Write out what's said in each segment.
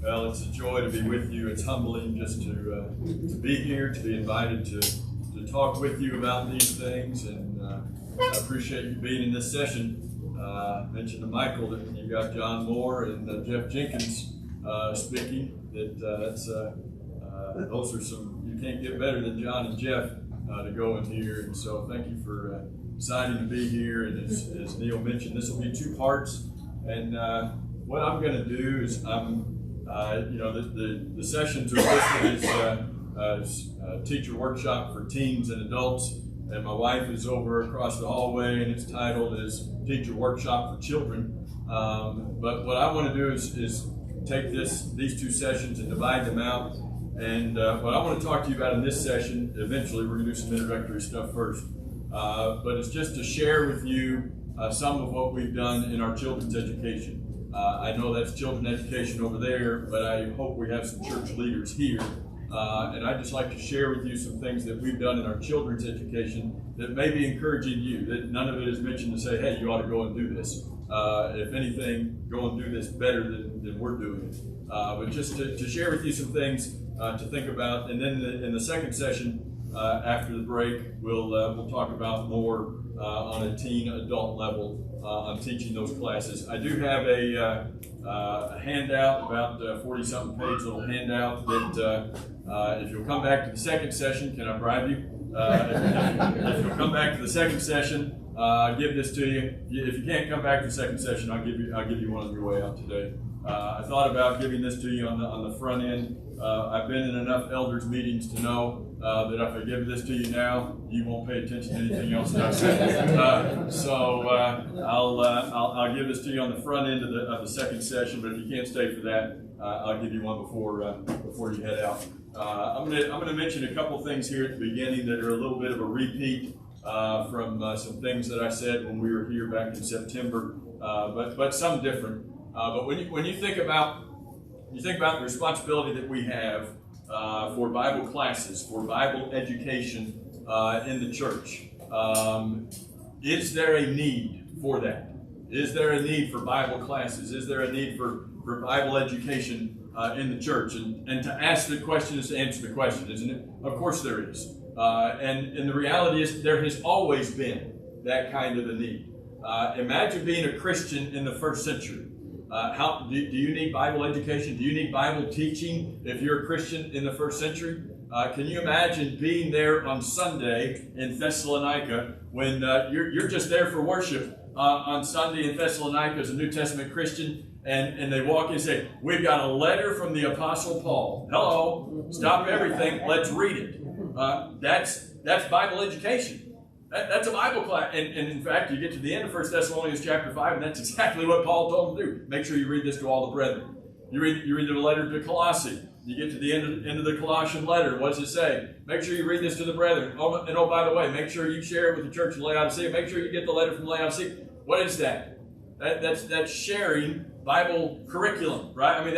Well, it's a joy to be with you. It's humbling just to be here, to be invited to talk with you about these things, and I appreciate you being in this session. I mentioned to Michael that you got John Moore and Jeff Jenkins speaking. Those are some, you can't get better than John and Jeff to go in here, and so thank you for deciding to be here. And as Neil mentioned, this will be two parts, and what I'm going to do is the sessions are listed as teacher workshop for teens and adults, and my wife is over across the hallway, and it's titled as teacher workshop for children. But what I want to do is take these two sessions and divide them out. And what I want to talk to you about in this session, eventually we're going to do some introductory stuff first, but it's just to share with you some of what we've done in our children's education. I know that's children's education over there, but I hope we have some church leaders here. And I'd just like to share with you some things that we've done in our children's education that may be encouraging you, that none of it is mentioned to say, hey, you ought to go and do this. If anything, go and do this better than we're doing it. But just to share with you some things to think about. And then in the second session, after the break, we'll talk about more on a teen adult level on teaching those classes. I do have a handout, about 40-something page little handout that if you'll come back to the second session, can I bribe you? If you'll come back to the second session, I'll give this to you. If you can't come back to the second session, I'll give you one on your way out today. I thought about giving this to you on the front end. I've been in enough elders meetings to know that if I give this to you now, you won't pay attention to anything else that I say. So I'll give this to you on the front end of the second session. But if you can't stay for that, I'll give you one before you head out. I'm going to mention a couple things here at the beginning that are a little bit of a repeat from some things that I said when we were here back in September, but some different. But when you think about the responsibility that we have for Bible classes, for Bible education in the church, is there a need for that? Is there a need for Bible classes? Is there a need for Bible education in the church? And to ask the question is to answer the question, isn't it? Of course there is. And the reality is there has always been that kind of a need. Imagine being a Christian in the first century. Do you need Bible education? Do you need Bible teaching if you're a Christian in the first century? Can you imagine being there on Sunday in Thessalonica when you're just there for worship on Sunday in Thessalonica as a New Testament Christian, and they walk in and say, we've got a letter from the Apostle Paul. Hello, stop everything, let's read it. That's Bible education. That's a Bible class. And in fact, you get to the end of 1 Thessalonians chapter 5, and that's exactly what Paul told them to do. Make sure you read this to all the brethren. You read the letter to Colossae. You get to the end of the Colossian letter. What does it say? Make sure you read this to the brethren. And by the way, make sure you share it with the church in Laodicea. Make sure you get the letter from Laodicea. What is that? That's sharing Bible curriculum, right? I mean,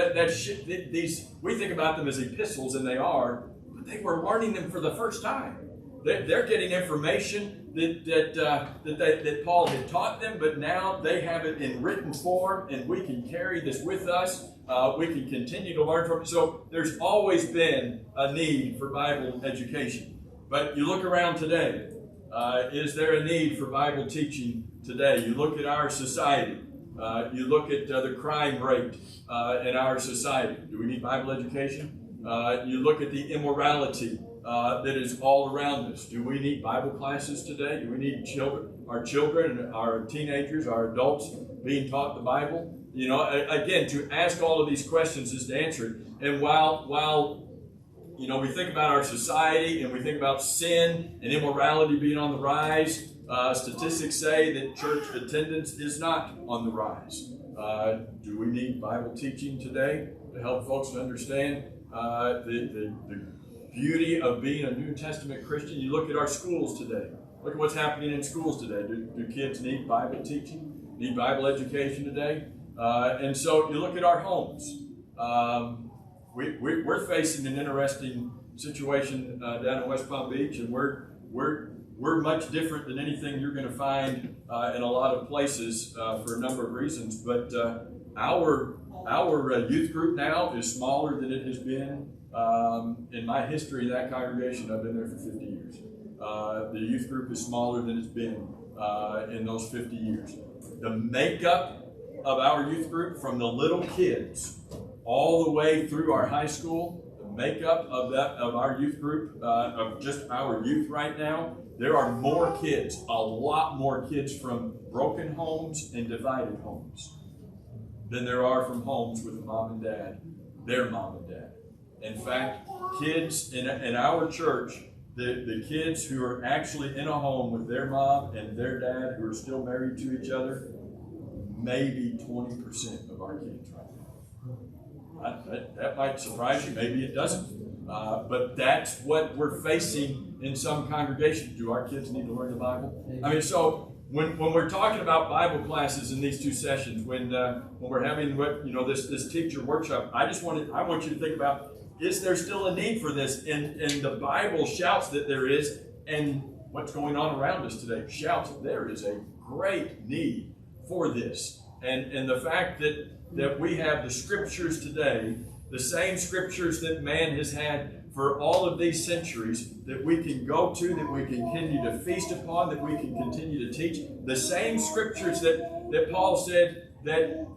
we think about them as epistles, and they are, but they were learning them for the first time. They're getting information that Paul had taught them, but now they have it in written form, and we can carry this with us. We can continue to learn from it. So there's always been a need for Bible education. But you look around today, is there a need for Bible teaching today? You look at our society. You look at the crime rate in our society. Do we need Bible education? You look at the immorality that is all around us. Do we need Bible classes today? Do we need our children and our teenagers, our adults being taught the Bible? You know, again, to ask all of these questions is to answer it. And while we think about our society and we think about sin and immorality being on the rise, statistics say that church attendance is not on the rise. Do we need Bible teaching today to help folks to understand the beauty of being a New Testament Christian? You look at our schools today. Look at what's happening in schools today. Do kids need Bible teaching? Need Bible education today? And so you look at our homes. We're facing an interesting situation down in West Palm Beach, and we're much different than anything you're going to find in a lot of places for a number of reasons. But Our youth group now is smaller than it has been in my history in that congregation. I've been there for 50 years. The youth group is smaller than it's been in those 50 years. The makeup of our youth group, from the little kids all the way through our high school, the makeup of our youth group, of just our youth right now, there are more kids, a lot more kids from broken homes and divided homes than there are from homes with mom and dad, their mom and dad. In fact, kids in our church, the kids who are actually in a home with their mom and their dad who are still married to each other, maybe 20% of our kids right now. That might surprise you, maybe it doesn't. But that's what we're facing in some congregations. Do our kids need to learn the Bible? I mean, so when we're talking about Bible classes in these two sessions, when we're having this teacher workshop, I want you to think about, is there still a need for this? And the Bible shouts that there is, and what's going on around us today shouts that there is a great need for this. And the fact that we have the scriptures today, the same scriptures that man has had for all of these centuries, that we can go to, that we can continue to feast upon, that we can continue to teach. The same scriptures that Paul said that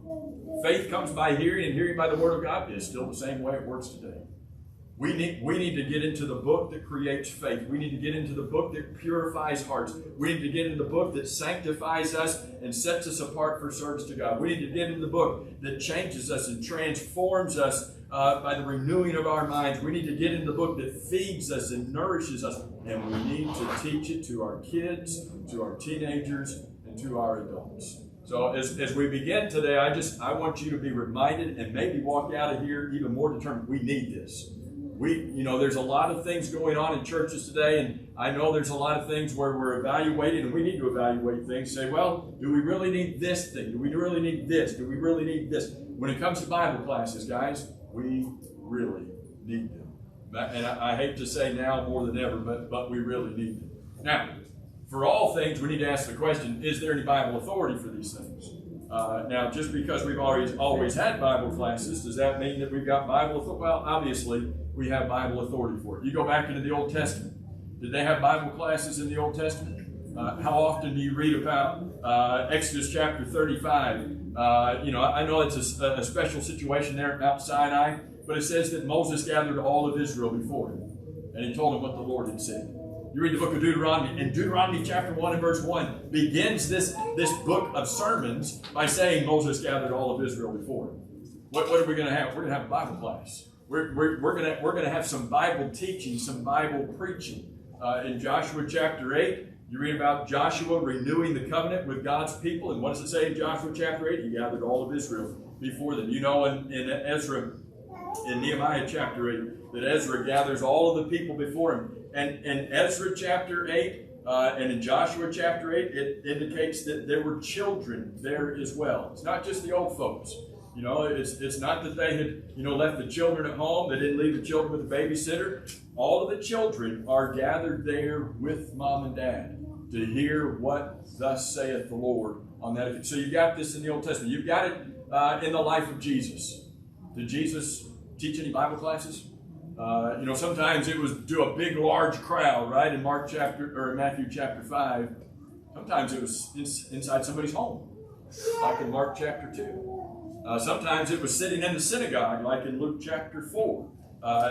faith comes by hearing and hearing by the word of God is still the same way it works today. We need to get into the book that creates faith. We need to get into the book that purifies hearts. We need to get into the book that sanctifies us and sets us apart for service to God. We need to get into the book that changes us and transforms us by the renewing of our minds. We need to get into the book that feeds us and nourishes us. And we need to teach it to our kids, to our teenagers, and to our adults. So as we begin today, I want you to be reminded and maybe walk out of here even more determined. We need this. There's a lot of things going on in churches today, and I know there's a lot of things where we're evaluating, and we need to evaluate things. Say, well, do we really need this thing? Do we really need this? Do we really need this? When it comes to Bible classes, guys, we really need them. And I hate to say now more than ever, but we really need them. Now, for all things, we need to ask the question, is there any Bible authority for these things? Now, just because we've always had Bible classes, does that mean that we've got Bible authority? Well, obviously, we have Bible authority for it. You go back into the Old Testament. Did they have Bible classes in the Old Testament? How often do you read about Exodus chapter 35? I know it's a special situation there at Mount Sinai, but it says that Moses gathered all of Israel before him, and he told them what the Lord had said. You read the book of Deuteronomy, and Deuteronomy chapter 1 and verse 1 begins this book of sermons by saying Moses gathered all of Israel before him. What are we going to have? We're going to have a Bible class. We're going to have some Bible teaching, some Bible preaching. In Joshua chapter 8, you read about Joshua renewing the covenant with God's people. And what does it say in Joshua chapter 8? He gathered all of Israel before them. You know, in Nehemiah chapter 8, that Ezra gathers all of the people before him. And in Ezra chapter 8 and in Joshua chapter 8, it indicates that there were children there as well. It's not just the old folks. It's not that they had, left the children at home. They didn't leave the children with a babysitter. All of the children are gathered there with mom and dad to hear what thus saith the Lord on that. So you've got this in the Old Testament. You've got it in the life of Jesus. Did Jesus teach any Bible classes? Sometimes it was to a big, large crowd, right? In Matthew chapter 5. Sometimes it was inside somebody's home, like in Mark chapter 2. Sometimes it was sitting in the synagogue, like in Luke chapter 4.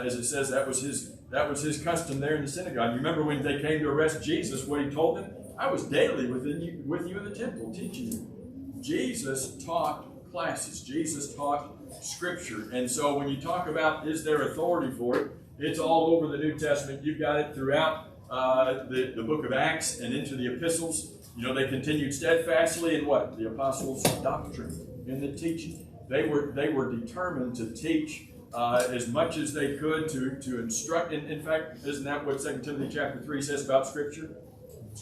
As it says, that was his custom there in the synagogue. You remember when they came to arrest Jesus, what he told them? I was daily with you in the temple teaching you. Jesus taught classes. Jesus taught Scripture. And so when you talk about is there authority for it, it's all over the New Testament. You've got it throughout the book of Acts and into the epistles. They continued steadfastly in what? The apostles' doctrine, in the teaching. They were determined to teach as much as they could to instruct. In fact, isn't that what 2 Timothy chapter 3 says about Scripture?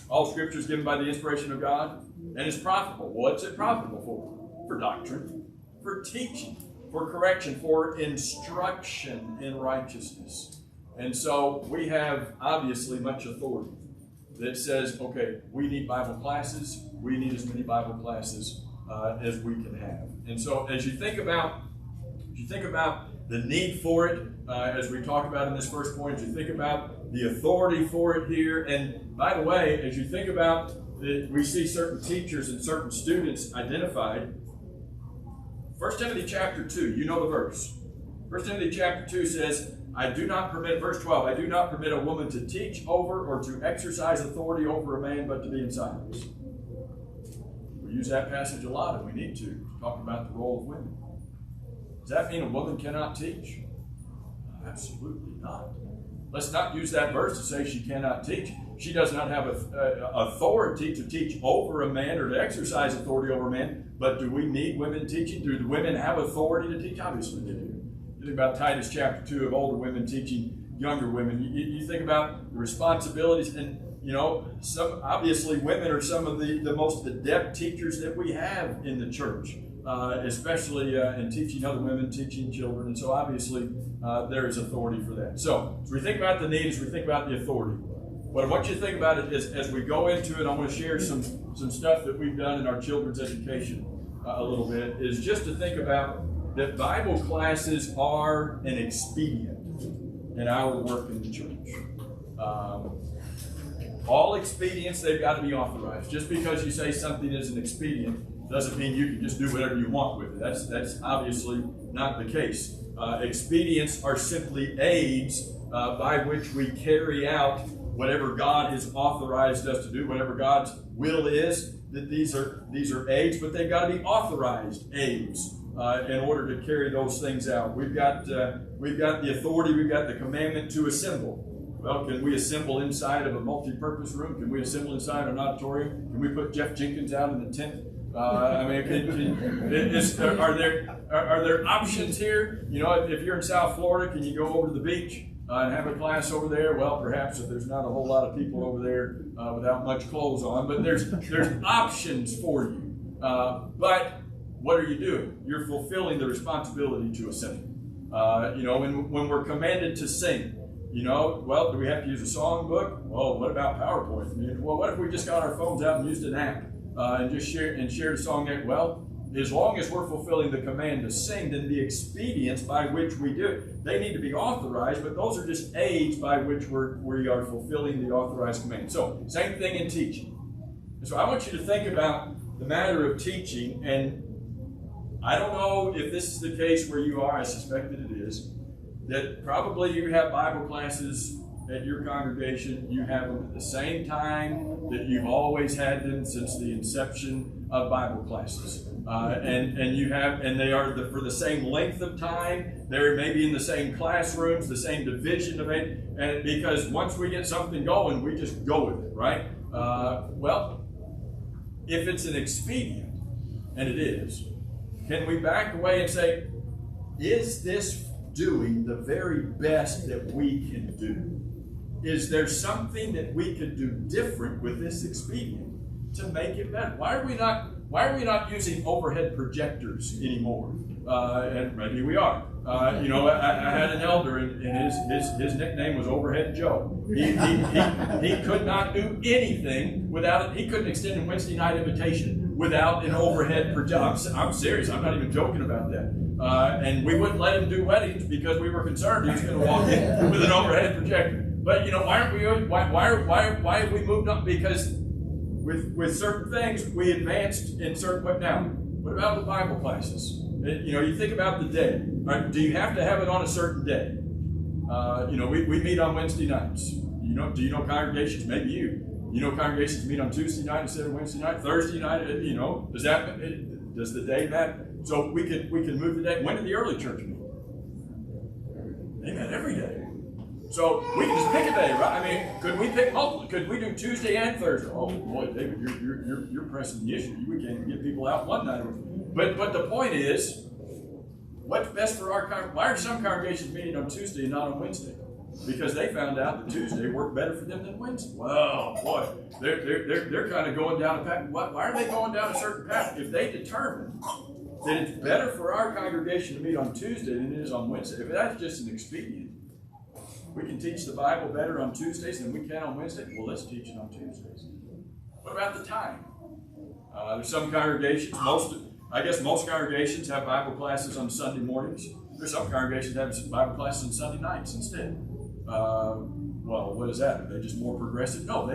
All Scripture is given by the inspiration of God and is profitable. What's it profitable for? For doctrine, for teaching, for correction, for instruction in righteousness. And so we have obviously much authority that says, okay, we need Bible classes. We need as many Bible classes as we can have. And so as you think about the need for it, as we talked about in this first point, as you think about the authority for it here, and by the way, as you think about it, we see certain teachers and certain students identified. 1 Timothy chapter 2, you know the verse. 1 Timothy chapter 2 says, I do not permit, verse 12, I do not permit a woman to teach over or to exercise authority over a man, but to be in silence. We use that passage a lot, and we need to talk about the role of women. Does that mean a woman cannot teach? Absolutely not. Let's not use that verse to say she cannot teach. She does not have authority to teach over a man or to exercise authority over a man, but do we need women teaching? Do the women have authority to teach? Obviously they do. You think about Titus chapter 2 of older women teaching younger women. You think about the responsibilities, and obviously women are some of the most adept teachers that we have in the church, especially in teaching other women, teaching children, and so obviously there is authority for that. So as we think about the need, as we think about the authority, what I want you to think about it is, as we go into it, I want to share some stuff that we've done in our children's education a little bit, is just to think about that Bible classes are an expedient in our work in the church. All expedients, they've got to be authorized. Just because you say something is an expedient doesn't mean you can just do whatever you want with it. That's obviously not the case. Expedients are simply aids by which we carry out whatever God has authorized us to do, whatever God's will is. That these are aids, but they've got to be authorized aids in order to carry those things out. We've got the authority. We've got the commandment to assemble. Well, can we assemble inside of a multi-purpose room? Can we assemble inside an auditorium? Can we put Jeff Jenkins out in the tent? Are there options here? If you're in South Florida, can you go over to the beach and have a class over there? Well, perhaps if there's not a whole lot of people over there without much clothes on, but there's options for you. But what are you doing? You're fulfilling the responsibility to assemble. When we're commanded to sing, well, do we have to use a songbook? Well, what about PowerPoint? Well, what if we just got our phones out and used an app and just shared a song there? Well, as long as we're fulfilling the command to sing, then the expedients by which we do it, they need to be authorized, but those are just aids by which we are fulfilling the authorized command. So, same thing in teaching. And so I want you to think about the matter of teaching, and I don't know if this is the case where you are. I suspect that it is. That probably you have Bible classes at your congregation. You have them at the same time that you've always had them since the inception of Bible classes. And they are for the same length of time. They're maybe in the same classrooms, the same division of it. And because once we get something going, we just go with it, right? Well, if it's an expedient, and it is, can we back away and say, is this doing the very best that we can do? Is there something that we could do different with this expedient to make it better? Why are we not using overhead projectors anymore? And maybe we are. I had an elder, and his nickname was Overhead Joe. He could not do anything without it. He couldn't extend a Wednesday night invitation without an overhead projector. I'm serious. I'm not even joking about that. And we wouldn't let him do weddings because we were concerned he was going to walk in with an overhead projector. But why aren't we? Why have we moved up? Because with certain things we advanced in certain ways. Now, what about the Bible classes? You think about the day. Right? Do you have to have it on a certain day? We meet on Wednesday nights. Do you know congregations? Maybe you. Congregations meet on Tuesday night instead of Wednesday night, Thursday night. Does the day matter? So we can move the day. When did the early church meet? They met every day. So we can just pick a day, right? Could we pick multiple? Could we do Tuesday and Thursday? Oh boy, David, you're pressing the issue. We can't even get people out one night. But the point is, what's best for our congregation? Why are some congregations meeting on Tuesday and not on Wednesday? Because they found out that Tuesday worked better for them than Wednesday. Well, boy, they're kind of going down a path. Why are they going down a certain path? If they determine that it's better for our congregation to meet on Tuesday than it is on Wednesday, if that's just an expedient, we can teach the Bible better on Tuesdays than we can on Wednesday. Well, let's teach it on Tuesdays. What about the time? There's some congregations, most congregations have Bible classes on Sunday mornings. There's some congregations that have Bible classes on Sunday nights instead. Well, what is that? Are they just more progressive? No,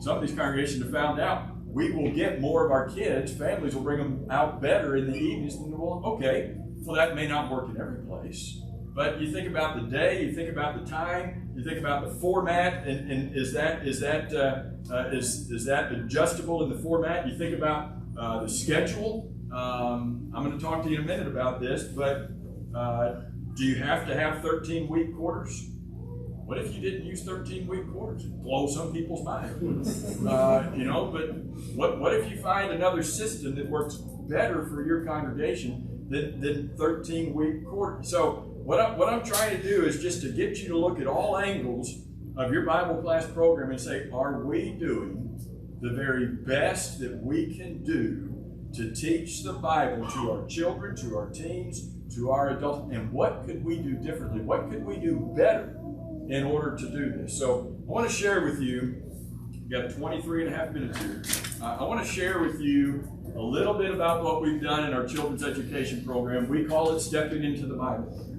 some of these congregations have found out we will get more of our kids, families will bring them out better in the evenings than well, okay, well that may not work in every place. But you think about the day, you think about the time, you think about the format, and is that adjustable in the format? You think about the schedule. I'm going to talk to you in a minute about this, but do you have to have 13-week quarters? What if you didn't use 13-week quarters? It'd blow some people's minds. But what if you find another system that works better for your congregation than 13-week quarters? So what I'm trying to do is just to get you to look at all angles of your Bible class program and say, are we doing the very best that we can do to teach the Bible to our children, to our teens, to our adults, and what could we do differently? What could we do better in order to do this? So I want to share with you, we've got 23 and a half minutes here. I want to share with you a little bit about what we've done in our children's education program. We call it Stepping into the Bible.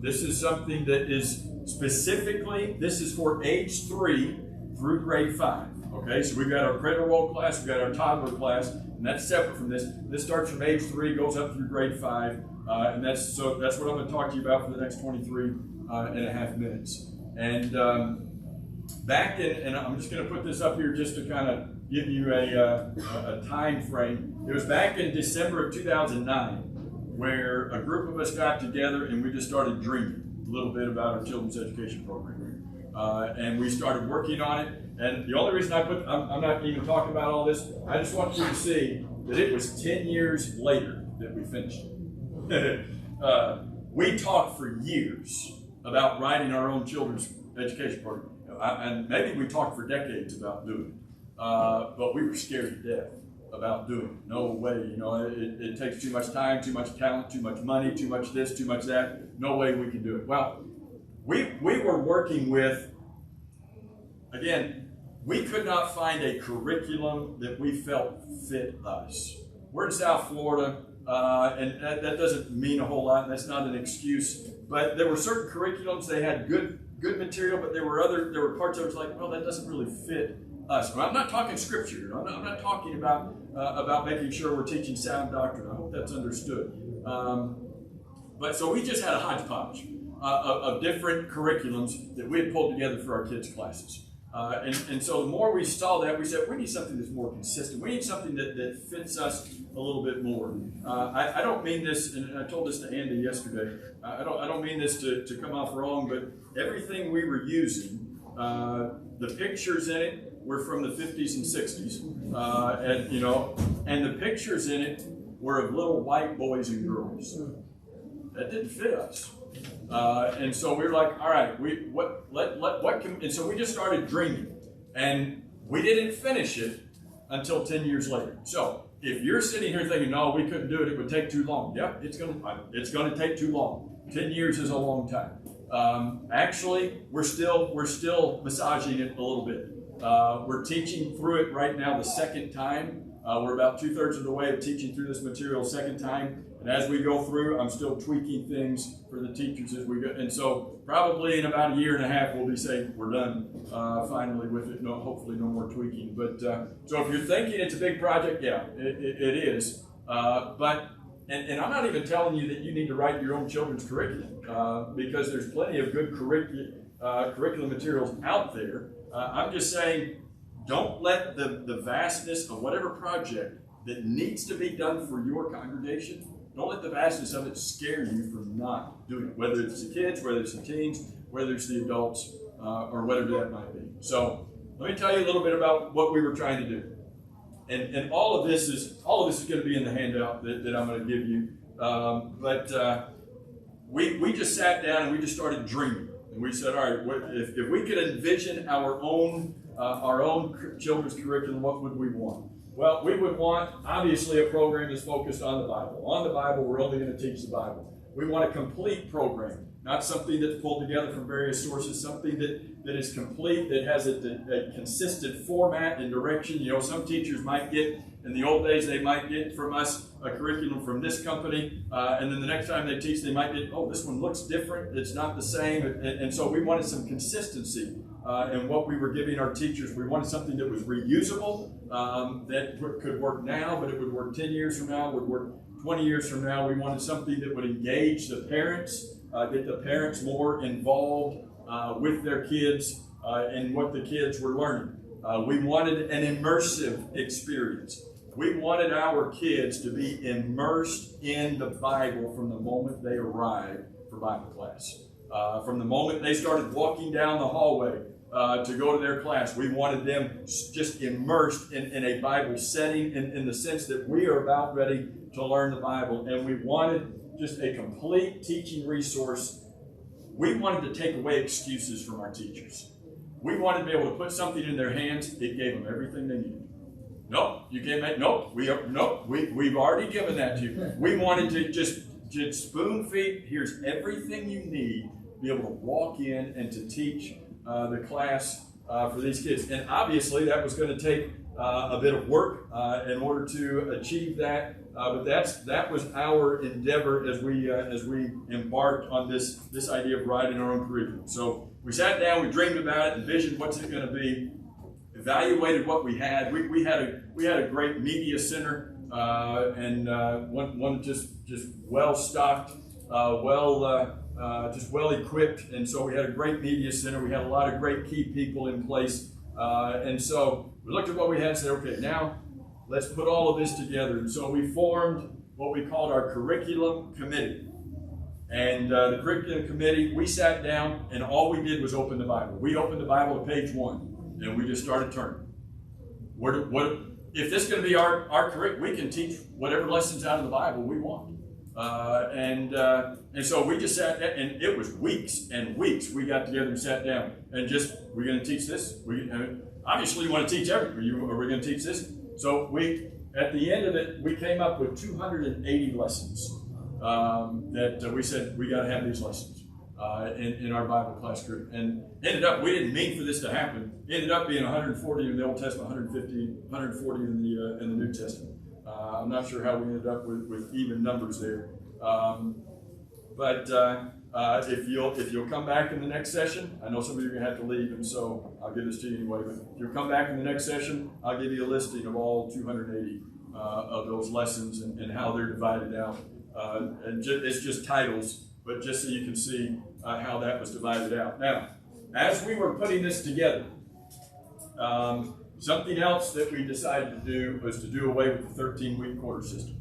This is something that is specifically, this is for age 3 through grade 5. Okay, so we've got our cradle roll class, we've got our toddler class, and that's separate from this. This starts from age 3, goes up through grade 5, and that's what I'm going to talk to you about for the next 23 and a half minutes. And back in, and I'm just going to put this up here just to kind of give you a time frame. It was back in December of 2009 where a group of us got together and we just started dreaming a little bit about our children's education program. And we started working on it. And the only reason I'm not even talking about all this, I just want you to see that it was 10 years later that we finished it. We talked for years about writing our own children's education program. And maybe we talked for decades about doing it. But we were scared to death about doing it. No way, it takes too much time, too much talent, too much money, too much this, too much that. No way we can do it. Well, we were working with, again, we could not find a curriculum that we felt fit us. We're in South Florida, and that doesn't mean a whole lot, and that's not an excuse. But there were certain curriculums, they had good material, but there were parts that was like, well, that doesn't really fit us. Well, I'm not talking scripture. I'm not talking about making sure we're teaching sound doctrine. I hope that's understood. But so we just had a hodgepodge of different curriculums that we had pulled together for our kids' classes. And so the more we saw that, we said, we need something that's more consistent. We need something that fits us a little bit more. I don't mean this, and I told this to Andy yesterday, I don't mean this to come off wrong, but everything we were using, the pictures in it were from the 50s and 60s, and the pictures in it were of little white boys and girls. That didn't fit us. And so we were like, all right, what can, and so we just started dreaming, and we didn't finish it until 10 years later. So if you're sitting here thinking, no, we couldn't do it, it would take too long. Yep, it's going to take too long. 10 years is a long time. Actually, we're still massaging it a little bit. We're teaching through it right now the second time. We're about 2/3 of the way of teaching through this material second time. And as we go through, I'm still tweaking things for the teachers as we go. And so probably in about a year and a half, we'll be saying we're done finally with it. No, hopefully no more tweaking. But so if you're thinking it's a big project, yeah, it is. But I'm not even telling you that you need to write your own children's curriculum because there's plenty of good curriculum materials out there. I'm just saying, don't let the vastness of whatever project that needs to be done for your congregation, don't let the vastness of it scare you from not doing it, whether it's the kids, whether it's the teens, whether it's the adults, or whatever that might be. So let me tell you a little bit about what we were trying to do. And all of this is going to be in the handout that I'm going to give you. But we just sat down and we just started dreaming. And we said, all right, if we could envision our own children's curriculum, what would we want? Well, we would want, obviously, a program that's focused on the Bible. On the Bible, we're only going to teach the Bible. We want a complete program, not something that's pulled together from various sources, something that is complete, that has a consistent format and direction. Some teachers might get In the old days, they might get from us a curriculum from this company, and then the next time they teach, they might get, oh, this one looks different, it's not the same. And so we wanted some consistency in what we were giving our teachers. We wanted something that was reusable, that could work now, but it would work 10 years from now, would work 20 years from now. We wanted something that would engage the parents, get the parents more involved with their kids and what the kids were learning. We wanted an immersive experience. We wanted our kids to be immersed in the Bible from the moment they arrived for Bible class. From the moment they started walking down the hallway to go to their class, we wanted them just immersed in a Bible setting in the sense that we are about ready to learn the Bible. And we wanted just a complete teaching resource. We wanted to take away excuses from our teachers. We wanted to be able to put something in their hands. It gave them everything they needed. Nope, you can't make. Nope, we've already given that to you. We wanted to just spoon feed. Here's everything you need to be able to walk in and to teach the class for these kids. And obviously, that was going to take a bit of work in order to achieve that. But that was our endeavor as we embarked on this idea of writing our own curriculum. So we sat down, we dreamed about it, envisioned what's it going to be, evaluated what we had. We had a great media center and one just well stocked, just well equipped, and so we had a great media center. We had a lot of great key people in place, and so we looked at what we had and said, okay, now let's put all of this together. And so we formed what we called our curriculum committee. And the curriculum committee, we sat down and all we did was open the Bible. We opened the Bible to page 1 and we just started turning. If this is going to be our curriculum, we can teach whatever lessons out of the Bible we want. And so we just sat down, and it was weeks and weeks. We got together and sat down and we're going to teach this. Obviously, you want to teach everything. Are we going to teach this? So at the end of it, we came up with 280 lessons that we said we got to have these lessons in our Bible class group. And ended up, we didn't mean for this to happen. Ended up being 140 in the Old Testament, 140 in the New Testament. I'm not sure how we ended up with even numbers there. But if you'll come back in the next session, I know some of you are going to have to leave, and so I'll give this to you anyway. But if you'll come back in the next session, I'll give you a listing of all 280 of those lessons and how they're divided out. It's just titles, but just so you can see how that was divided out. Now, as we were putting this together, something else that we decided to do was to do away with the 13-week quarter system.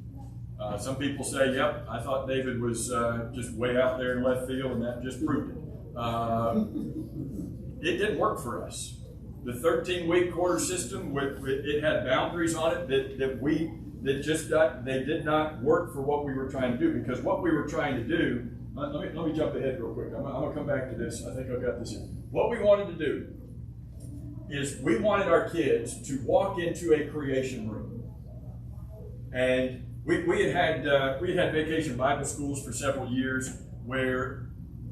Some people say, yep, I thought David was just way out there in left field, and that just proved it. It didn't work for us. The 13-week quarter system, it had boundaries on it they did not work for what we were trying to do, because what we were trying to do, let me jump ahead real quick. I'm going to come back to this. I think I've got this here. What we wanted to do is we wanted our kids to walk into a creation room. And we had vacation Bible schools for several years where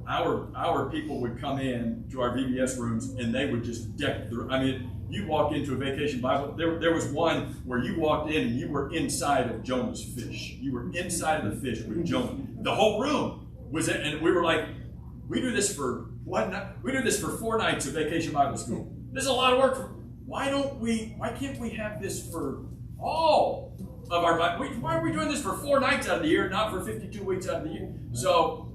our people would come in to our VBS rooms and they would just deck the room. I mean, you walk into a vacation Bible. There was one where you walked in and you were inside of Jonah's fish. You were inside of the fish with Jonah. The whole room was in, and we were like, we do this for 4 nights of vacation Bible school. This is a lot of work. Why can't we have this for all of our Bible? Why are we doing this for 4 nights out of the year, not for 52 weeks out of the year? So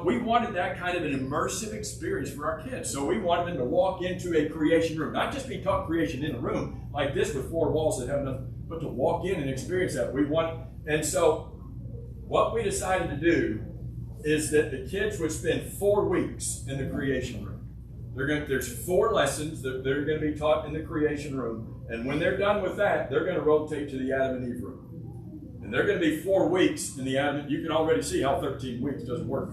we wanted that kind of an immersive experience for our kids. So we wanted them to walk into a creation room, not just be taught creation in a room like this with 4 walls that have nothing, but to walk in and experience that. And so what we decided to do is that the kids would spend 4 weeks in the creation room. There's 4 lessons that they're going to be taught in the creation room, and when they're done with that, they're going to rotate to the Adam and Eve room. And they're going to be 4 weeks in the Adam. You can already see how 13 weeks doesn't work.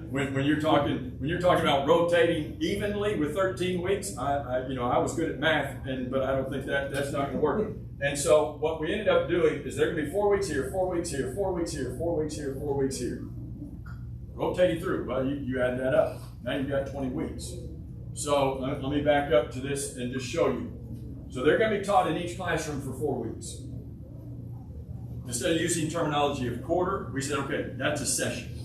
When you're talking about rotating evenly with 13 weeks, I was good at math, but I don't think that's not going to work. And so what we ended up doing is they're going to be 4 weeks here, 4 weeks here, 4 weeks here, 4 weeks here, 4 weeks here. Rotating through. Well, you add that up. Now you've got 20 weeks. So let me back up to this and just show you. So they're going to be taught in each classroom for 4 weeks. Instead of using terminology of quarter, we said, okay, that's a session.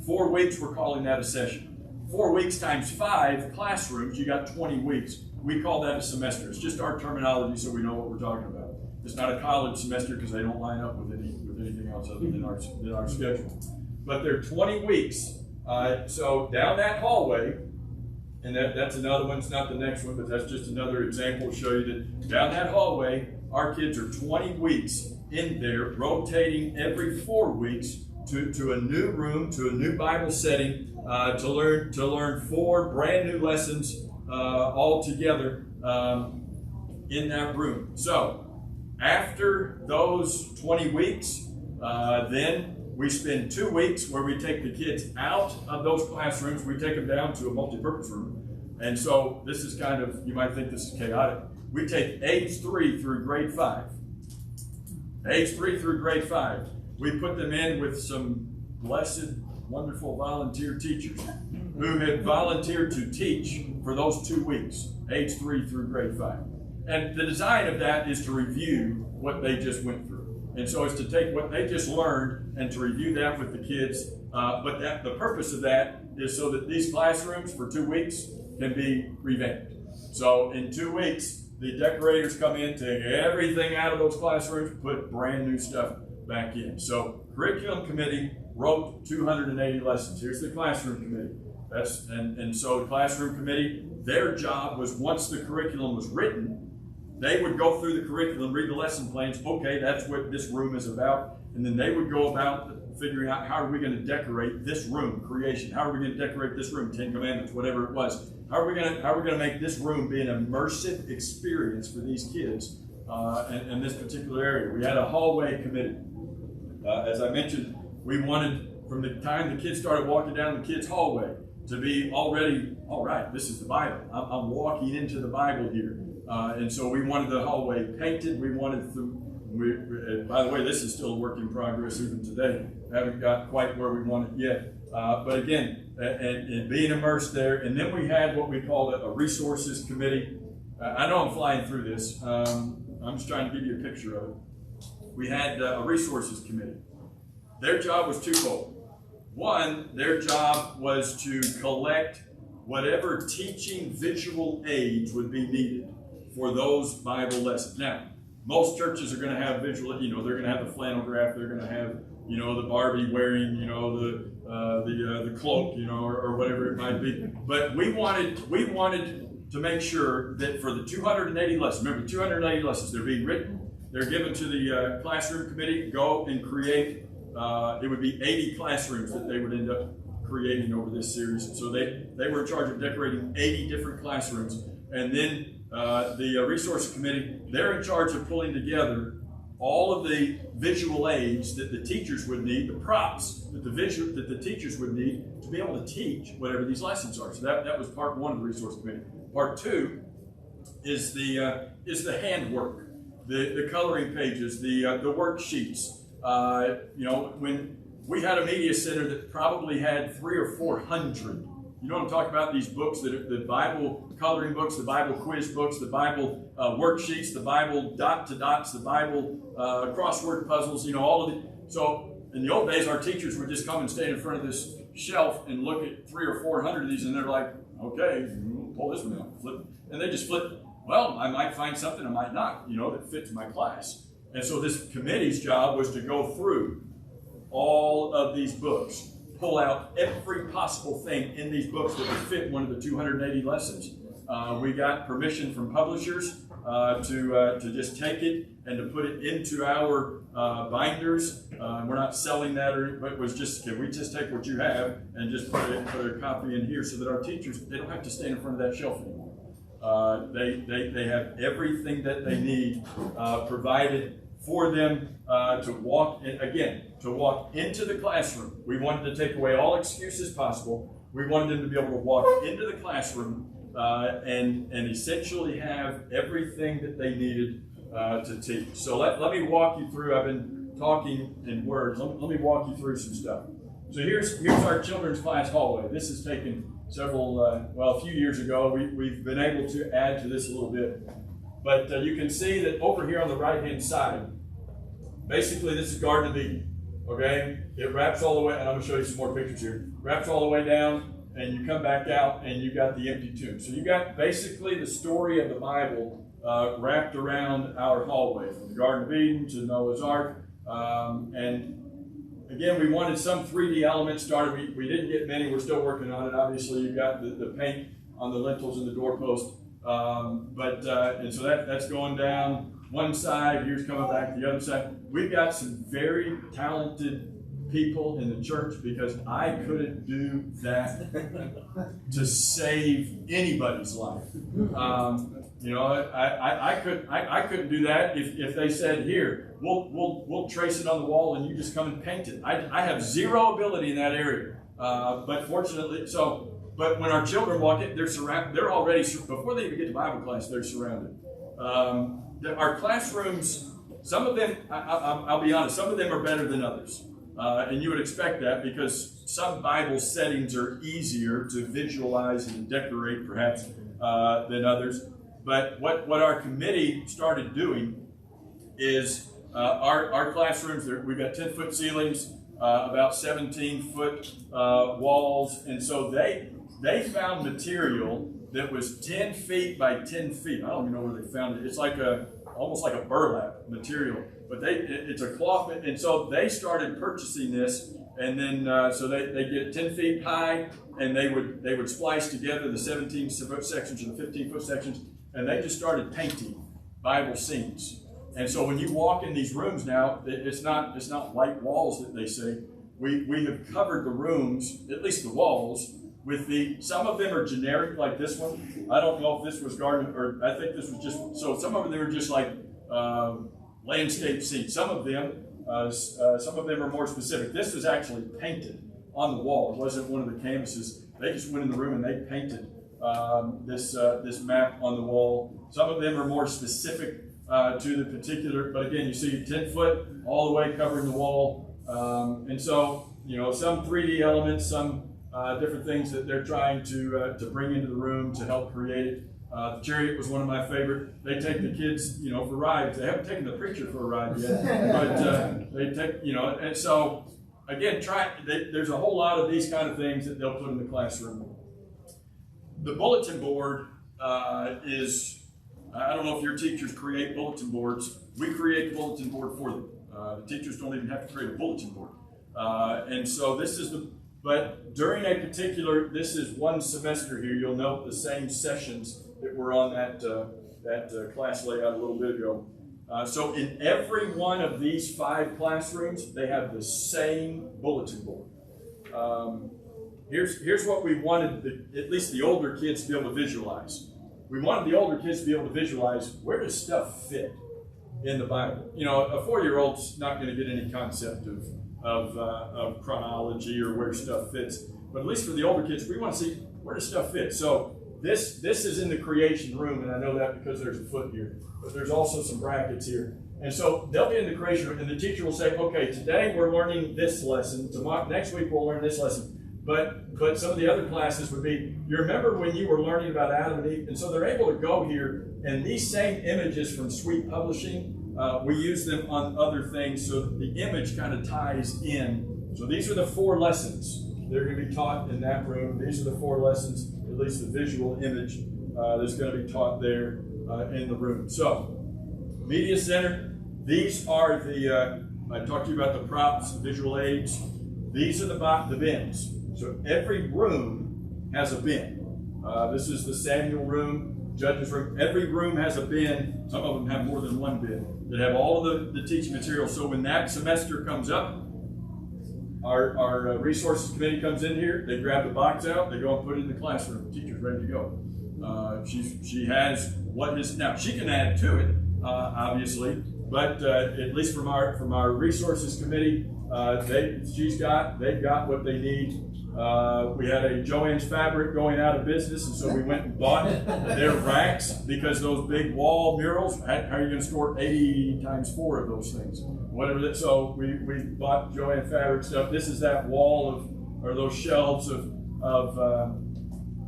4 weeks, we're calling that a session. 4 weeks times 5 classrooms, you got 20 weeks. We call that a semester. It's just our terminology so we know what we're talking about. It's not a college semester because they don't line up with anything else other than our schedule. But they're 20 weeks. So down that hallway, and that's another one, it's not the next one, but that's just another example to show you that down that hallway, our kids are 20 weeks in there, rotating every 4 weeks to a new room, to a new Bible setting, to learn 4 brand new lessons all together in that room. So after those 20 weeks, then we spend 2 weeks where we take the kids out of those classrooms. We take them down to a multi-purpose room. And so this is kind of, you might think this is chaotic. We take age 3 through grade 5. Age 3 through grade 5. We put them in with some blessed, wonderful volunteer teachers who had volunteered to teach for those 2 weeks, age 3 through grade 5. And the design of that is to review what they just went through. And so it's to take what they just learned and to review that with the kids. But the purpose of that is so that these classrooms for 2 weeks can be revamped. So in 2 weeks, the decorators come in, take everything out of those classrooms, put brand new stuff back in. So curriculum committee wrote 280 lessons. Here's the classroom committee. And so the classroom committee, their job was once the curriculum was written, they would go through the curriculum, read the lesson plans. Okay, that's what this room is about. And then they would go about figuring out how are we going to decorate this room, creation. How are we going to decorate this room, 10 Commandments, whatever it was. How are we going to make this room be an immersive experience for these kids in this particular area? We had a hallway committee. As I mentioned, we wanted from the time the kids started walking down the kids' hallway to be already, all right, this is the Bible. I'm walking into the Bible here. And so we wanted the hallway painted. We wanted by the way, this is still a work in progress even today. Haven't got quite where we want it yet. But again, and being immersed there. And then we had what we called a resources committee. I know I'm flying through this. I'm just trying to give you a picture of it. We had a resources committee. Their job was twofold. One, their job was to collect whatever teaching visual aids would be needed for those Bible lessons. Now, most churches are going to have visual, they're going to have the flannel graph, they're going to have, the Barbie wearing, the cloak, or whatever it might be. But we wanted to make sure that for the 280 lessons, remember 280 lessons, they're being written, they're given to the classroom committee, go and create, it would be 80 classrooms that they would end up creating over this series. So they were in charge of decorating 80 different classrooms. And then the resource committee, they're in charge of pulling together all of the visual aids that the teachers would need, the props that the teachers would need to be able to teach whatever these lessons are. So that was part 1 of the resource committee. Part 2 is the handwork, the coloring pages, the worksheets. When we had a media center that probably had 300 or 400. You know what I'm talking about? These books, the Bible coloring books, the Bible quiz books, the Bible worksheets, the Bible dot-to-dots, the Bible crossword puzzles, all of it. So in the old days, our teachers would just come and stand in front of this shelf and look at 300 or 400 of these, and they're like, okay, pull this one out, flip. And they just flip. Well, I might find something, I might not, that fits my class. And so this committee's job was to go through all of these books, pull out every possible thing in these books that would fit one of the 280 lessons. We got permission from publishers to just take it and to put it into our binders. We're not selling that, but it was just, can we just take what you have and just put a copy in here so that our teachers, they don't have to stand in front of that shelf anymore. They have everything that they need provided for them to walk into the classroom. We wanted to take away all excuses possible. We wanted them to be able to walk into the classroom and essentially have everything that they needed to teach. So let me walk you through. I've been talking in words. Let me walk you through some stuff. So here's our children's class hallway. This is taken a few years ago. We've been able to add to this a little bit. But you can see that over here on the right-hand side, basically this is Garden of Eden, okay? It wraps all the way, and I'm going to show you some more pictures here. Wraps all the way down, and you come back out, and you got the empty tomb. So you got basically the story of the Bible wrapped around our hallway, from the Garden of Eden to Noah's Ark. And again, we wanted some 3D elements started. We didn't get many. We're still working on it. Obviously, you've got the paint on the lintels and the doorpost. And so that's going down one side. Here's coming back to the other side. We've got some very talented people in the church, because I couldn't do that to save anybody's life. I couldn't do that if they said, here, we'll trace it on the wall and you just come and paint it. I have zero ability in that area. But fortunately, but when our children walk in, they're already, before they even get to Bible class, they're surrounded. Our classrooms, some of them, I'll be honest, some of them are better than others. And you would expect that, because some Bible settings are easier to visualize and decorate, perhaps, than others. But what our committee started doing is our classrooms, we've got 10-foot ceilings, about 17-foot walls. And so they found material that was 10 feet by 10 feet. I don't even know where they found it. It's like almost like a burlap material. But it's a cloth, and so they started purchasing this, and then so they get 10 feet high, and they would splice together the 17-foot sections and the 15-foot sections, and they just started painting Bible scenes. And so when you walk in these rooms now, it's not white walls that they say. We have covered the rooms, at least the walls, with some of them are generic, like this one. I don't know if this was garden, or I think this was just, so some of them are just like landscape scenes. Some of them are more specific. This was actually painted on the wall. It wasn't one of the canvases. They just went in the room and they painted this map on the wall. Some of them are more specific to the particular, but again, you see 10 foot all the way covering the wall. And so, some 3D elements, some different things that they're trying to bring into the room to help create it. The chariot was one of my favorite. They take the kids, for rides. They haven't taken the preacher for a ride yet, but they take, and so again, there's a whole lot of these kind of things that they'll put in the classroom. The bulletin board is, I don't know if your teachers create bulletin boards. We create the bulletin board for them. The teachers don't even have to create a bulletin board. And so but during this is one semester here, you'll note the same sessions that were on that class layout a little bit ago. So in every one of these 5 classrooms, they have the same bulletin board. Here's what we wanted, at least the older kids to be able to visualize. We wanted the older kids to be able to visualize, where does stuff fit in the Bible? A 4-year-old's not going to get any concept of chronology or where stuff fits. But at least for the older kids, we want to see, where does stuff fit? So this is in the creation room, and I know that because there's a foot here, but there's also some brackets here. And so they'll be in the creation room, and the teacher will say, okay, today we're learning this lesson. Next week we'll learn this lesson. But some of the other classes would be, you remember when you were learning about Adam and Eve? And so they're able to go here, and these same images from Sweet Publishing, we use them on other things, so the image kind of ties in. So these are the 4 lessons they're going to be taught in that room. These are the 4 lessons, at least the visual image that's going to be taught there in the room. So, Media Center, these are I talked to you about the props, visual aids. These are the bins. So every room has a bin. This is the Samuel room, Judges room. Every room has a bin. Some of them have more than one bin that have all of the teaching material. So when that semester comes up, our resources committee comes in here, they grab the box out, they go and put it in the classroom. The teacher's ready to go. She has what is, now she can add to it, obviously, but at least from our resources committee, they've got what they need. We had a Joann's Fabric going out of business, and so we went and bought their racks, because those big wall murals, how are you going to store 80 times 4 of those things? Whatever that, so we bought Joann Fabric stuff. This is that wall or those shelves of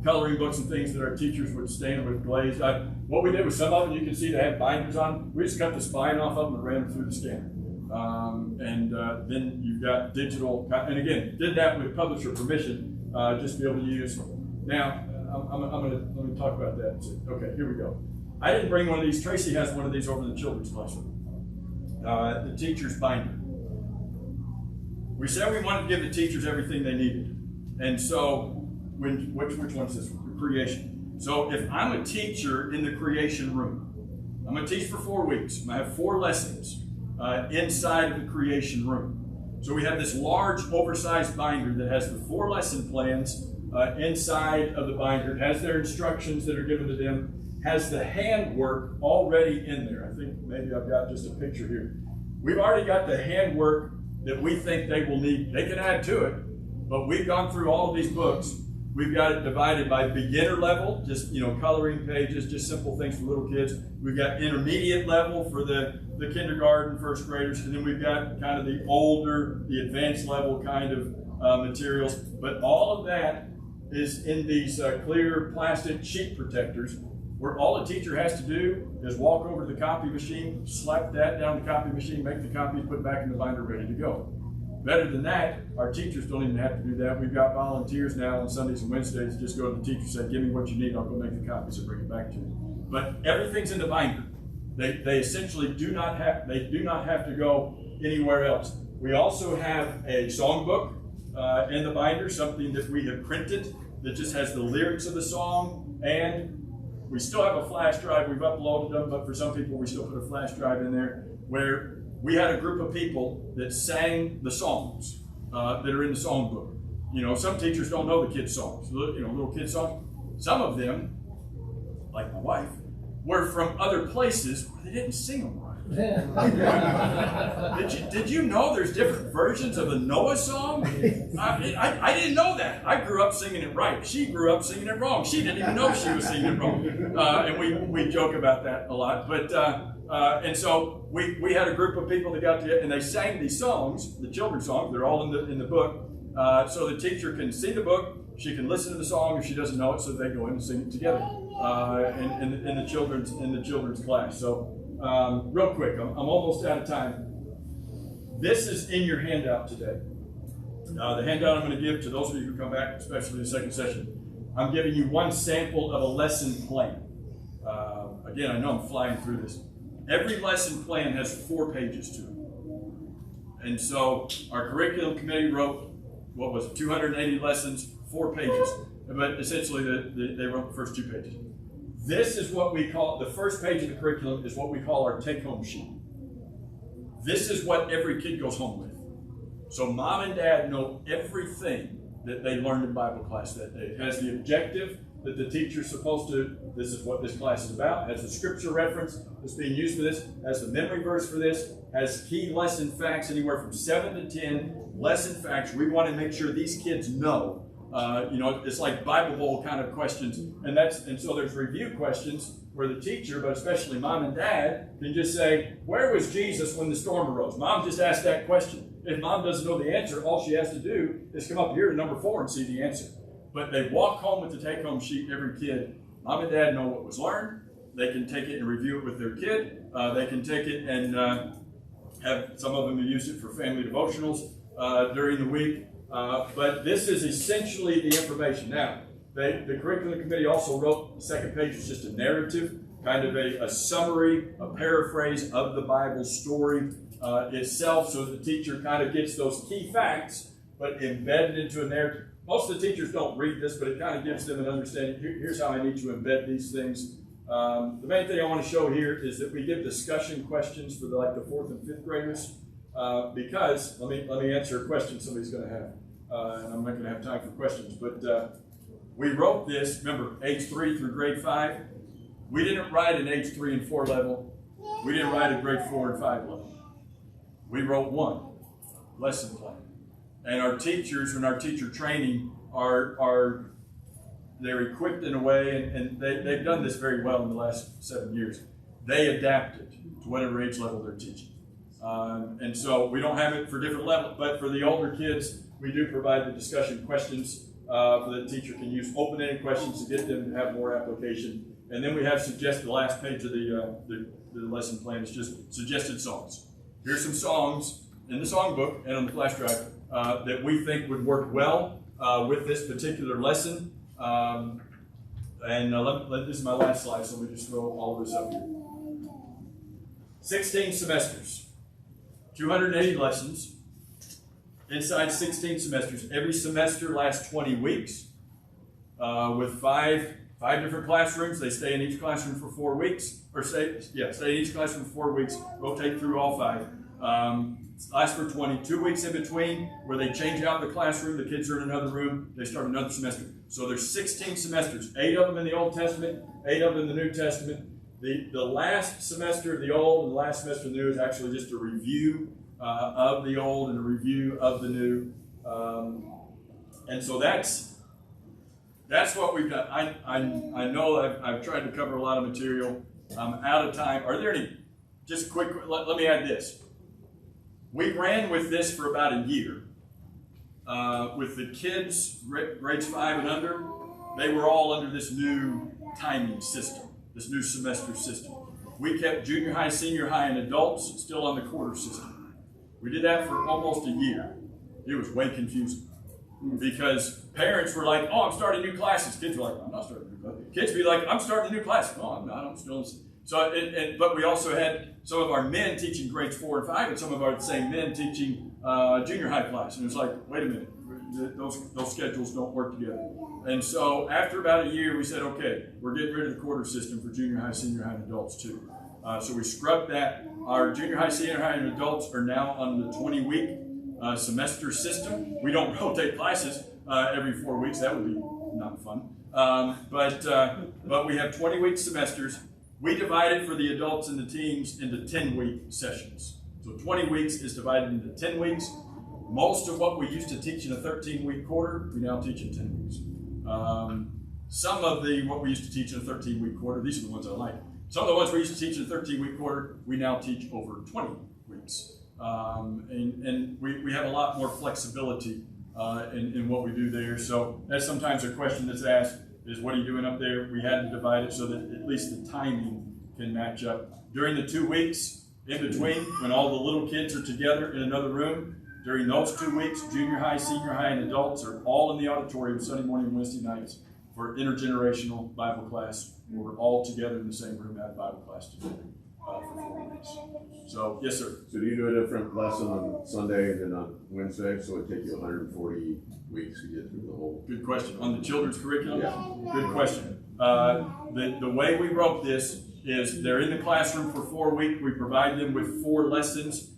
coloring books and things that our teachers would stain with glaze. What we did with some of them, you can see they have binders on. We just cut the spine off of them and ran them through the scanner. Then you've got digital, and again, did that with publisher permission, just to be able to use. Now, let me talk about that. Okay, here we go. I didn't bring one of these. Tracy has one of these over in the children's classroom. The teacher's binder. We said we wanted to give the teachers everything they needed. And so, which one's this? Creation. So if I'm a teacher in the creation room, I'm going to teach for 4 weeks. I have 4 lessons inside of the creation room. So we have this large, oversized binder that has the 4 lesson plans inside of the binder. It has their instructions that are given to them. Has the handwork already in there. I think maybe I've got just a picture here. We've already got the handwork that we think they will need. They can add to it, but we've gone through all of these books. We've got it divided by beginner level, just coloring pages, just simple things for little kids. We've got intermediate level for the kindergarten, first graders, and then we've got kind of the older, the advanced level kind of materials. But all of that is in these clear plastic sheet protectors, where all a teacher has to do is walk over to the copy machine, slap that down the copy machine, make the copy, put it back in the binder, ready to go. Better than that, our teachers don't even have to do that. We've got volunteers now on Sundays and Wednesdays. Just go to the teacher and say, give me what you need, I'll go make the copies and bring it back to you. But everything's in the binder. They essentially do not have to go anywhere else. We also have a songbook in the binder, something that we have printed that just has the lyrics of the song, and we still have a flash drive. We've uploaded them, but for some people, we still put a flash drive in there where we had a group of people that sang the songs that are in the songbook. Some teachers don't know the kids' songs, little kids' songs. Some of them, like my wife, were from other places where they didn't sing them right. Did you know there's different versions of the Noah song? I didn't know that. I grew up singing it right. She grew up singing it wrong. She didn't even know she was singing it wrong. And we joke about that a lot. But and so we had a group of people that got together and they sang these songs, the children's songs. They're all in the book. So the teacher can see the book. She can listen to the song if she doesn't know it. So they go in and sing it together in the children's class. So. Real quick, I'm almost out of time. This is in your handout today. The handout I'm going to give to those of you who come back, especially the second session, I'm giving you one sample of a lesson plan. Again, I know I'm flying through this. Every lesson plan has 4 pages to it. And so our curriculum committee wrote, 280 lessons, 4 pages. But essentially, they wrote the first 2 pages. This is what we call, the first page of the curriculum is what we call our take-home sheet. This is what every kid goes home with. So mom and dad know everything that they learned in Bible class that day. It has the objective that the teacher's supposed to, this is what this class is about, has the scripture reference that's being used for this, has the memory verse for this, has key lesson facts, anywhere from 7 to 10 lesson facts. We want to make sure these kids know. It's like Bible Bowl kind of questions, and so there's review questions where the teacher, but especially mom and dad, can just say, where was Jesus when the storm arose? Mom just asked that question. If mom doesn't know the answer, all she has to do is come up here to number 4 and see the answer. But they walk home with the take-home sheet, every kid. Mom and dad know what was learned. They can take it and review it with their kid. They can take it and have some of them use it for family devotionals during the week. But this is essentially the information. Now, the curriculum committee also wrote the second page is just a narrative, kind of a summary, a paraphrase of the Bible story itself, so the teacher kind of gets those key facts, but embedded into a narrative. Most of the teachers don't read this, but it kind of gives them an understanding. Here's how I need to embed these things. The main thing I want to show here is that we give discussion questions for the 4th and 5th graders. Because, let me answer a question somebody's going to have. And I'm not going to have time for questions. But we wrote this, remember, age 3 through grade 5. We didn't write an age 3 and 4 level. We didn't write a grade 4 and 5 level. We wrote one lesson plan. And our teachers and our teacher training they're equipped in a way, and they've done this very well in the last 7 years. They adapted to whatever age level they're teaching. And so we don't have it for different levels, but for the older kids, we do provide the discussion questions so that the teacher can use open-ended questions to get them to have more application. And then we have suggested, the last page of the lesson plan is just suggested songs. Here's some songs in the songbook and on the flash drive that we think would work well with this particular lesson. This is my last slide, so let me just throw all of this up here. 16 semesters, 280 lessons. Inside 16 semesters, every semester lasts 20 weeks with five different classrooms. They stay in each classroom for 4 weeks, or stay in each classroom for 4 weeks, rotate through all 5. Lasts for 22 weeks in between, where they change out the classroom, the kids are in another room, they start another semester. So there's 16 semesters, 8 of them in the Old Testament, 8 of them in the New Testament. The last semester of the Old and the last semester of the New is actually just a review of the Old and a review of the New. And so that's what we've done. I know I've tried to cover a lot of material. I'm out of time. Are there any, just quick, let me add this. We ran with this for about a year. With the kids, grades 5 and under, they were all under this new timing system, this new semester system. We kept junior high, senior high, and adults still on the quarter system. We did that for almost a year. It was way confusing because parents were like, oh, I'm starting new classes. Kids were like, I'm not starting new classes. Kids be like, I'm starting a new class. No, I'm not. I'm still in. So, but we also had some of our men teaching grades 4 and 5, and some of our same men teaching junior high class. And it was like, wait a minute, those schedules don't work together. And so after about a year, we said, okay, we're getting rid of the quarter system for junior high, senior high, and adults too. So we scrubbed that. Our junior high, senior high, and adults are now on the 20-week semester system. We don't rotate classes every 4 weeks. That would be not fun. But we have 20-week semesters. We divide it for the adults and the teens into 10-week sessions. So 20 weeks is divided into 10 weeks. Most of what we used to teach in a 13-week quarter, we now teach in 10 weeks. Some of what we used to teach in a 13-week quarter, these are the ones I like. Some of the ones we used to teach in a 13-week quarter, we now teach over 20 weeks. And we have a lot more flexibility in what we do there. So that's sometimes a question that's asked, is what are you doing up there? We had to divide it so that at least the timing can match up. During the 2 weeks in between, when all the little kids are together in another room, during those 2 weeks, junior high, senior high, and adults are all in the auditorium Sunday morning and Wednesday nights for intergenerational Bible class, where we're all together in the same room at Bible class together for 4 weeks. So, yes, sir. So do you do a different lesson on Sunday and then on Wednesday, so it would take you 140 weeks to get through the whole? Good question. On the children's curriculum? Yeah. Good question. The way we wrote this is they're in the classroom for 4 weeks. We provide them with 4 lessons.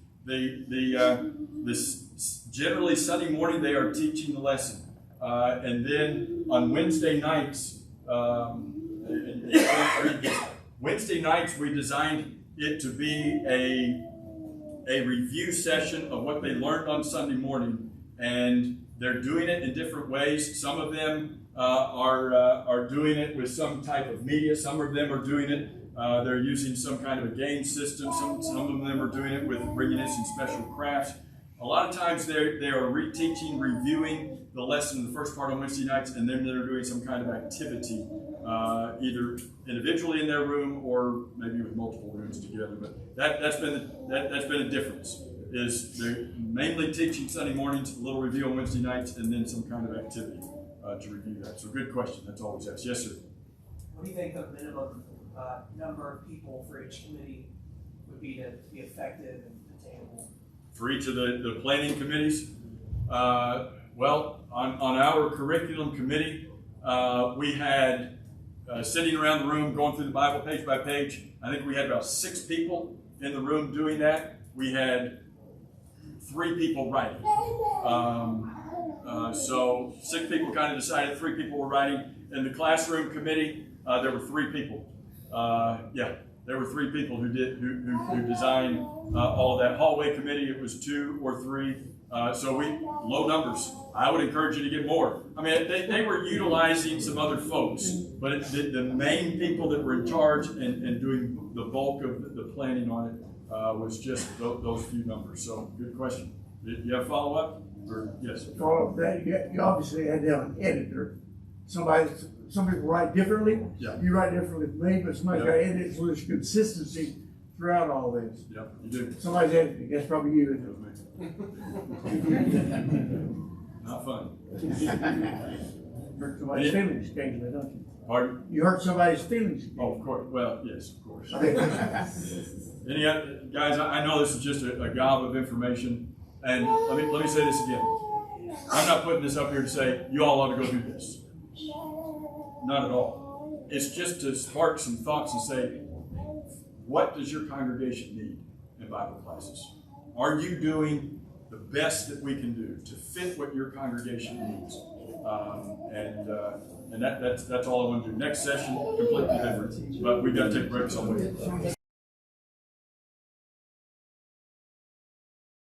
Generally Sunday morning they are teaching the lesson. And then on Wednesday nights, Wednesday nights we designed it to be a review session of what they learned on Sunday morning, and they're doing it in different ways. Some of them are doing it with some type of media. Some of them are doing it. They're using some kind of a game system. Some of them are doing it with bringing in some special crafts. A lot of times they are reteaching, reviewing the lesson in the first part on Wednesday nights, and then they're doing some kind of activity, either individually in their room or maybe with multiple rooms together. But that's been a difference. Is they're mainly teaching Sunday mornings, a little review on Wednesday nights, and then some kind of activity to review that. So good question. That's always asked. Yes, sir. What do you think the minimum number of people for each committee would be to be effective and attainable? For each of the planning committees? Well, on our curriculum committee, we had sitting around the room going through the Bible page by page. I think we had about 6 people in the room doing that. We had 3 people writing. So 6 people kind of decided, 3 people were writing. In the classroom committee, there were 3 people. There were 3 people who designed all of that. Hallway committee, it was 2 or 3. So low numbers. I would encourage you to get more. I mean, they were utilizing some other folks, but the main people that were in charge and doing the bulk of the planning on it was just those few numbers. So good question. Do you have follow-up? Yes. Follow up that, you obviously had to have an editor. Some people write differently. Yeah. You write differently than me, but somebody's Yeah. got to edit it so there's consistency throughout all this. Yep, you do. Somebody's editing, that's probably you. Not fun. Hurt somebody's feelings occasionally, don't you? Pardon? You hurt somebody's feelings. Oh, of course. Well, yes, of course. occasionally. Any other, guys, I know this is just a gob of information, and let me say this again. I'm not putting this up here to say, you all ought to go do this. Not at all. It's just to spark some thoughts and say, what does your congregation need in Bible classes? Are you doing the best that we can do to fit what your congregation needs? And that's all I want to do. Next session, completely different, but we've got to take breaks on the way.